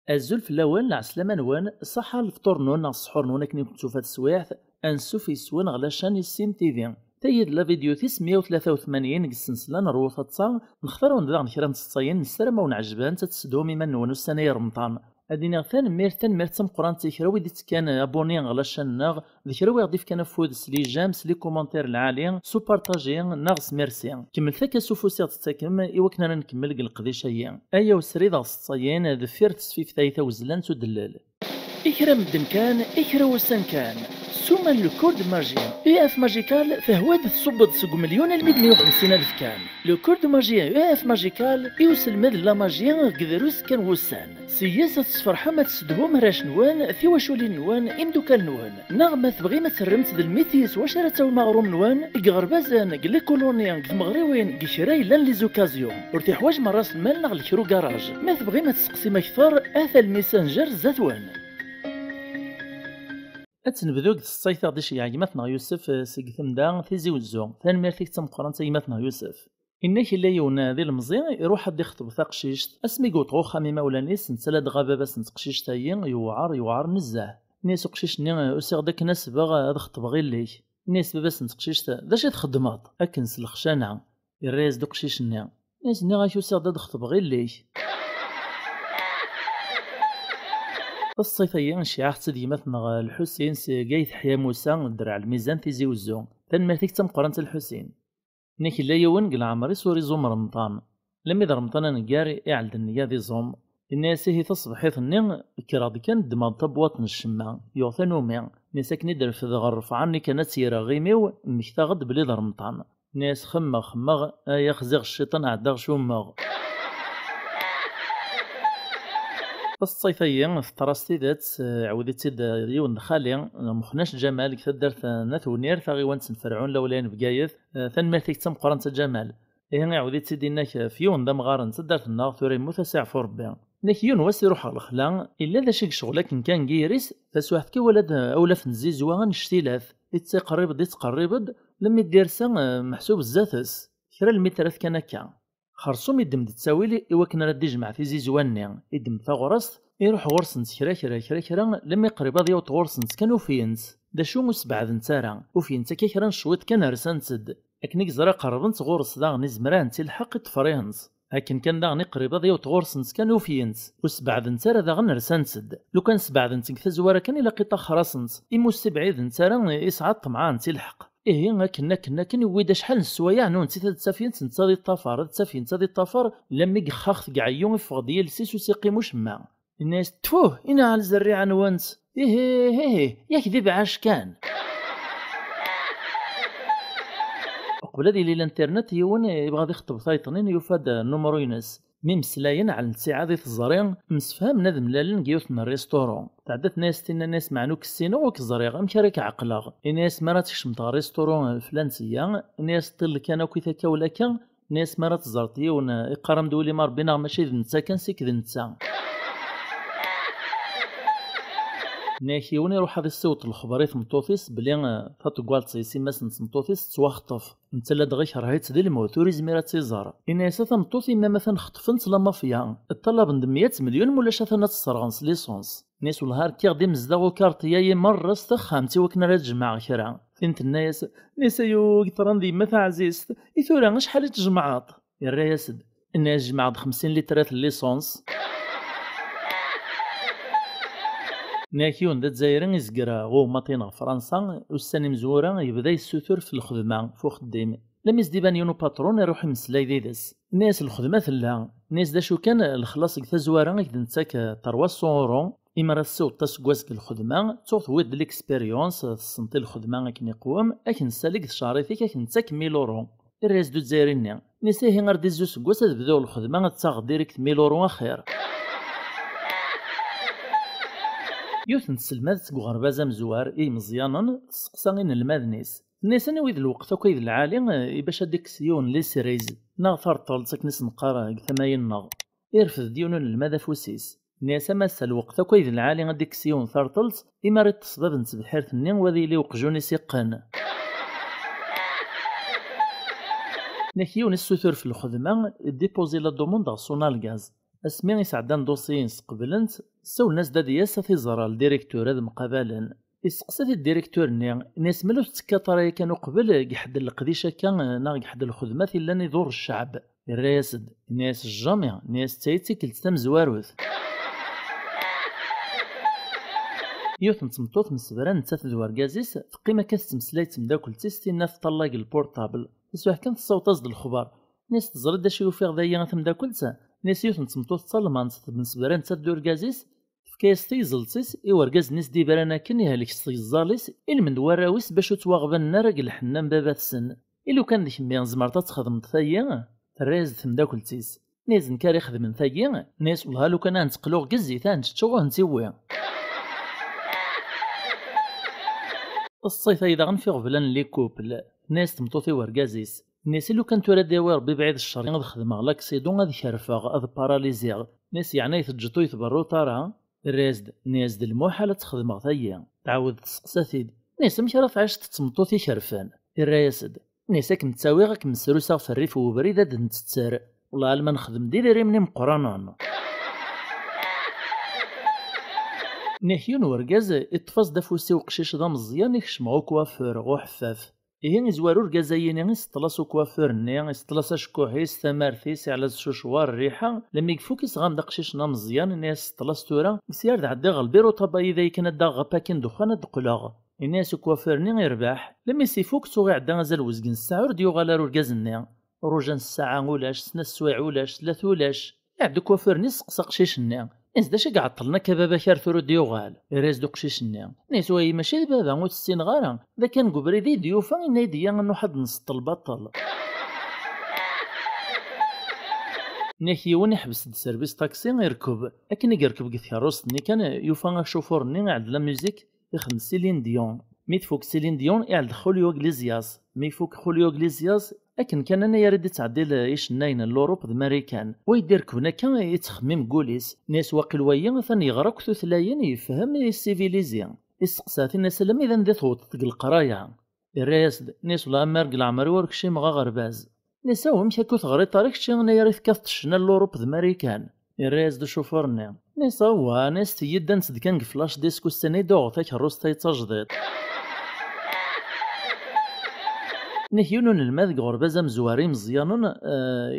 الزول في الاول عسلامة نوان صحا الفطور نون ناغ السحور نون كني كنتو فهاد السوايع انسو في سوان غلاشان السين تيفي تايد لا فيديو تيس 183 السلسله نروث تصا نختارو ندغ كرا نصاين نسرما ونعجبان تتسدو ميما نون السنه رمضان ادينا ثان ميرتن قران تيكرا ويدي كان ابوني غلاشان ناغ ذكرا ويضيف كان فود سلي جامس لي كومونتير العالي سو بارطاجي ناغس ميرسي كمل ثاك سوفو سيغ تتاكم ايوا كنا نكمل القضيه هي ايا وسري داغ الصاين ذفير تسفيف ثايثه وزلان تدلل إكرام الدم كان إكرا وسان كان سوما لو كورد ماجيان اي اف ماجيكال فهو تصب تسق مليون الميد 150 الف كان لو كورد ماجيان اي اف ماجيكال يوصل مد لا ماجيان قدروس كان وسان سياسة تصفر ما تسدهم راش نوان في وشولي نوان امدوكال نوان نغمة تبغي ما تسرمت ذا الميتيس واش راه تاو المغروم نوان غربازان قلي كولونيان المغريوين قشراي لان لي زوكازيون ورتي حوايج من راس المال نغ الكرو كراج ما تبغي ما تسقسي ما كثر اثا الميسنجر زاتوان أتنبذوك الصيث غدي شي عيماتنا يوسف سيكثم دا تيزي وزو ثان ميرتيك تمقران تيماتنا يوسف إنك إلا يونا ذي المزيان يروح حد يخطب ثقشيشت اسمي قوطغو خامي مولانيس نتسالاد غابا باس نتقشيش تاين يوعر نزاه نيس قشيشني أسيغ داك ناس باغا هاد خطب غير ليك نيس باس نتقشيش داش تخدمات أكنس الخشانة الريز دو قشيشني نيس ني غاك يسيغ داد خطب غير ليك الصيفية نشيعة تديماتنا الحسين سيقايث حيا موسى الدرع الميزان تيزي وزو ثان مرتيك تمقرانت الحسين نيك لا يون قل عمري سوري زوم رمضان لما إذا رمضان نقاري إعلد النيا ذي زوم الناس هي تصبحيث النين كراد كان دمان طبوات الشمع يوثا نومي ناس كندر في ذغرف عني كانت سيرا غيميو مكتاغد بلي رمضان ناس خمغ يخزغ الشيطان عداغ شومغ الصيفية في تراستي ذات عودت تيد يون خالي مخناش جمال كثر درت ناثونير ثاغيوان تنفرعون لولين بقايث ثان ماتيك تم قران جمال هنا عودت تيدي ناك في يون دم غارن تدرت النار ثوري متسع في ربي ناك يون واس يروح على الخلا الا ذا شيك شغلك كان كيريس فسواحت كي ولد اولا في نزيزوها نشتيلاث يتقرب لما يدير محسوب الزاتس كرا المترث كان كا خرصوم يدم تساويلي إوا كنا ردي جمع في زيزواني يدم ثغرس يروح غرسنس كرا لما يقرب هذا يوت غرسنس كانوا فينس دا شو مسبعد نتارا وفينس كرا شويت كان رسانسد اكنيك زرا قربنت غرس دا نزمران تلحق تفرينس لكن كان دا نقرب هذا يوت غرسنس كانوا فينس وسبعد نتارا دا غنرسانسد لو كان سبعد نتك ثزوارا كان إلا قطع خراسنس إمو السبعيد نتارا يسعد طمعان تلحق إيه كنا ويدا شحال نسوايع نون نسيت هاد السفينة نتاضي الطفر هاد السفينة تاضي الطفر لما يخاخ كاع يوم يفقد ديال السيس وسيقيموش ما الناس تفوه إنا على الزريعة نوانس إيه ياك ذي بعاش كان قبل هذه الانترنت يون يبغى يخطب ثايطنين يفاد نمرو ينس ميمسلاين على نتيعة ذي الزريع مسفهم نذم لالن جيوث من الريستورون تعدت ناس تينا ناس معنوك السينو وكزريغ مشارك عقلاغ ناس مراتكش متاع ريستورون فلانسية ناس طل كان كيثا كولا كان ناس مرات زرتي ون يقارم دولي مار بينا ماشي ذ نتا كان سيك ذ نتا ناكي ون يروح هذا الصوت الخبريت مطوفيس بلي فاتوكوال تسيسي ماس نتمطوفيس تواخطف نتا لا دغيا كرهيت ذي الموت وريزميرات سيزار الناس تمطوفي ما مثلا خطفنت لا مافيا الطلب ند 100 مليون مولا شاثنا تصرغنس ليسونس ناس والهار كيغدي مزداغو كارتياي مرة خامتي وكنا لا تجمع كرا فهمت الناس ناس يو كثران ديما عزيزت يثورا شحال تجمعات الرياسد الناس جمعت 50 لترات الليسونس ناكيون دا تزايرين يزقرا غو ماطينا فرنسا والساني مزورا يبدا يسوثر في الخدمة فو خديم لما يزديبان يونو باترون يروح يمسلاي ديدس ناس الخدمة ثلا ناس دا شو كان الخلاص كثا زوارا يدنتاك 300 اورو إما راه السوط تسكواسك الخدمة توث ويد ليكسبيريونس تسنطي الخدمة كني قوام أكن سالك شهري فيك أكن تاك 1000 اورو الرئيس دو تزايرين نسيه غير ديزو سكواس تبداو الخدمة تاخ ديريكت 1000 اورو خير يوث نتسلمات تكو غربازة مزوار مزيانا تسقساغين المادنيس الناس انا ويد الوقت وكيد العالي باش هاديك سيون لي سيريز ناغ ثارطل تسكنس نقارا ثماين ناغ يرفض ديون الماذا فوسيس الناس ماسا الوقت وكيد العالي غاديك سيون ثارطلت إما ريت تصباب نتبحير ثنين وذي لي وقجوني سيقان ناكيون السوثور في الخدمة ديبوزي لا دوموند غا سونال غاز اسمي يسعدان دوسيين قبلنت سول ناس دادياس تيزرا الديريكتور هذا مقابلا يسقسات الديريكتور ناس ملو تسكاطرايا كانوا قبل يحد القديشه كان نا يحد الخدمات الا يدور الشعب الرياسد ناس الجامع ناس تايتي كلت تمزواروث يوث نتمطوط من سبران نتاث دواركازيس تقيمة كاس تمسلاي تمداكل تيستينا في طلاق البورتابل تسوح كانت الصوت تصد الخبار ناس تزرد دا شي وفيغ دايا تمداكلتا ناس يوث نتمطوط تصلمان من سبران نتاث دواركازيس فكاس تيزلتيس إوركاز ناس دي برانا كان يهلك تيزاليس من دواراويس باش تواغبن نارق الحنان بابات السن إلو كان ديك ميان زمرتا تخدم ثايا الراز تمداكلتيس ناس نكاري خدم ثايا ناس والله لو كان نتقلو كزي تانشتشوغ نتيوي الصيف ايضا في غبلان لي كوبل ناس تمطوطي وركازيس ناس اللي كان تورا داوي ربي بعيد الشر غاد خدمه لاكسيدون غادي كرفاغ غاد باراليزيغ ناس يعني يتجطو يتبرو طارا الرازد ناس د المحال تخدمه ثيا تعاود تسقساتيد ناس مش راه عاش تمطوطي كرفان الراسد ناس كم تساوي غاك مسروسه في الريف وبريده نتتسار والله ما نخدم ديري مني مقرانون نحيون وركاز اتفاز دافوسي وقشيش دا مزيان يكشمعو كوافور غو حفاف إيه يزوارو ركازايين يستلاسو كوافور ني يستلاسا شكوحيس ثمارثيس على الشوشوار الريحة لما يكفوك يسغام دا قشيشنا مزيان ني يستلاس تورا يسيار دا عدي غالبيرو طابا إذا يكن دا غاباكين دخان دقلاغ الناس كوافور ني يرباح لما يسيفوك توغي عدا غازال وزقن الساعة رديو غالا ركاز ني روجان الساعة ولاش سنا السوايع ولاش ثلاث ولاش يعدو كوافور ني سقسا قشيش ني ناس داش قاعد طلنا كبابا كارثرو ديوغال راز دو قشيشني ناس واي ماشي بابا موت السين غارة ذا كان قبري دي ديوفا ينايديا انو حد نسط البطل ناكيون يحبس سيرفيس طاكسي يركب اكن يركب كثيروس ني كان يوفا شوفور ني عند لا ميوزيك يخدم سيلين ديون ميتفوك سيلين ديون يعد خوليو غليزياس ميفوك خوليو غليزياس لكن كان انا يريد تعديل ايش ناين لوروب د ماريكان ويدير كنا كان يتخمم قوليس ناس واقل ويا ثاني يغرق ثلاثين يفهم السيفيليزيان يسقسات الناس لما اذا ندي ثوت تلقى القرايه الراس ناس ولا مارق العمر ورك شي مغا غرباز ناس هو مشى كوث غري طريق شي انا يريد كافتشنا لوروب د ماريكان الراس دو شوفورنا ناس هو ناس تيدا نسد فلاش ديسكو السنه دوغ تاك الروس تايتجديد نحيونون الماذ غربازا مزواري مزيانون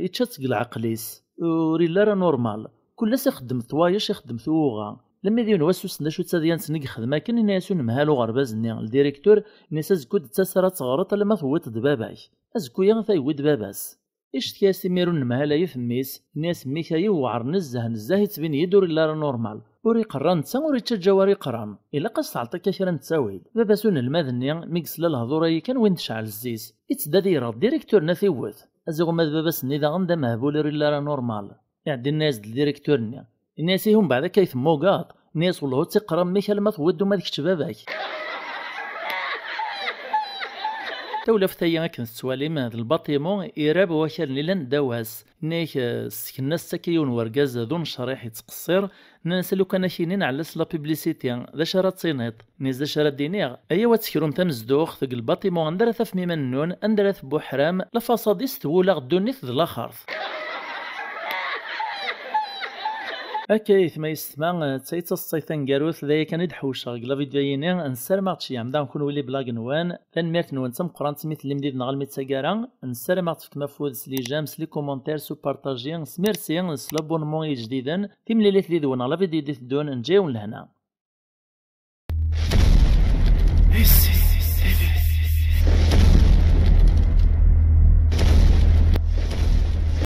يتشاتق العقليس وريلا راه نورمال كلس يخدم ثوايش يخدم ثوغا لما يديون واسوس ناشو تساديان سنيك خدمه كان ناسون مهالو غرباز ني الديريكتور ناس زكود تسرا تغرط لما ثوت دباباي ازكو يا ثايود باباس ايش تياسي ميرون مهالا يفميس ناس ميكاي وعر نزه يتبين يدور الا راه نورمال وري قران تسا وري تجاوري قران الا قص تعطيك كثيرا تساويل باباسون الماذنيا ميكس للهضوري كان وين تشعل الزيز يتدادي راه الديريكتور ناثيوث ازغو ماذ باباس ني دا غندا مهبول الا راه نورمال يعدي الناس الديريكتور نيا الناس هم بعدا كيثمو قاط ناس والله تقرا ميكال ما تودو ما ديك باباك تولف ثيا كنت سواليم هاد الباطيمون إيراب وكال ليلان دواس نيك سكنا ساكيون وركاز دون شريح يتقصير ناس لو كان كاينين على لا بيبليسيتي ذا شرات صينيط نيز ذا شرات دينيغ ايوا تسكرون تمزدوخ ثق الباطيمون اندرا ثف ميمنون اندرا بوحرام لا فاصاديس تولا غدونيث ذ لاخرث أكيد ما يستمع تسيت الصيفان جاروث ذا كان يدحوش غلا فيديويني نسالم عطشي عمدا نكون ولي بلاك نوان لان ميرت نوان تم قران تميت اللي مديد نغال ميتساكارا نسالم عطفك مفوز لي جامس لي كومونتير سو بارطاجي سميرسي نسلابونمون جديدا تيمليليت لي دون لا فيديو دي دون نجيو لهنا